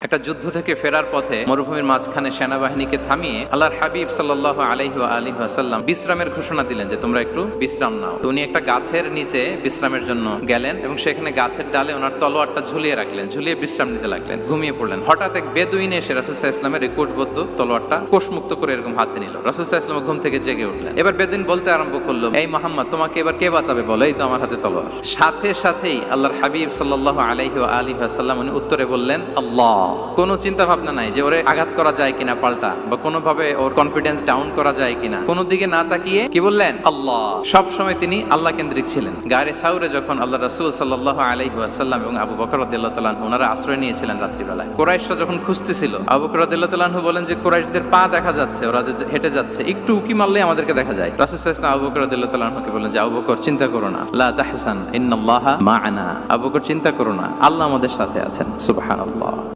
একটা যুদ্ধ থেকে ফেরার পথে মরুভূমির মাঝখানে সেনাবাহিনীকে থামিয়ে আল্লাহর হাবিব সাল্লাল্লাহু আলাইহি ওয়াসাল্লাম বিশ্রামের ঘোষণা দিলেন যে তোমরা একটু বিশ্রাম নাও। তো উনি একটা গাছের নিচে বিশ্রামের জন্য গেলেন এবং সেখানে গাছের ডালে ওনার তলোয়ারটা ঝুলিয়ে রাখলেন, ঝুলিয়ে বিশ্রাম নিতে লাগলেন, ঘুমিয়ে পড়লেন। হঠাৎ এক বেদুইন এসে রাসূল সাল্লাল্লাহু আলাইহি ওয়াসাল্লামের এই কোষবদ্ধ তলোয়ারটা কোষমুক্ত করে এরকম হাতে নিল। রাসূল সাল্লাল্লাহু আলাইহি ওয়াসাল্লাম ঘুম থেকে জেগে উঠলেন। এবার বেদুইন বলতে আরম্ভ করলো, এই মুহাম্মদ, তোমাকে এবার কে বাঁচাবে বলো, এই তো আমার হাতে তলোয়ার। সাথে সাথেই আল্লাহর হাবিব সাল্লাল্লাহু আলাইহি ওয়াসাল্লাম উনি উত্তরে বললেন আল্লাহ। কোনো চিন্তা ভাবনা নাই যে ওরে আঘাত করা যায় কিনা পাল্টা, বা কোনোভাবে ওর কনফিডেন্স ডাউন করা যায় কিনা, কোনো দিকে না তাকিয়ে কি বললেন? আল্লাহ। সব সময় তিনি আল্লাহ কেন্দ্রিক ছিলেন। গারে সাউরে যখন আল্লাহ রাসূল সাল্লাল্লাহু আলাইহি ওয়াসাল্লাম এবং আবু বকর রাদিয়াল্লাহু তাআলা আনহু ওনারা আশ্রয় নিয়েছিলেন রাত্রিবেলায়, কুরাইশরা যখন খুঁজতেছিল, আবু বকর রাদিয়াল্লাহু তাআলা আনহু বলেন যে কুরাইশদের পা দেখা যাচ্ছে, ওরা যে হেঁটে যাচ্ছে, একটু উকি মারলেই আমাদেরকে দেখা যায়। রাসূল সাল্লাল্লাহু আলাইহি ওয়াসাল্লাম আবু বকর রাদিয়াল্লাহু তাআলা আনহুকে বলেন যে আবু বকর, চিন্তা করো না, লা তাহসান ইন্নাল্লাহা মা'ানা। আবু বকর, চিন্তা করো না, আল্লাহ আমাদের সাথে আছেন। সুবহানাল্লাহ।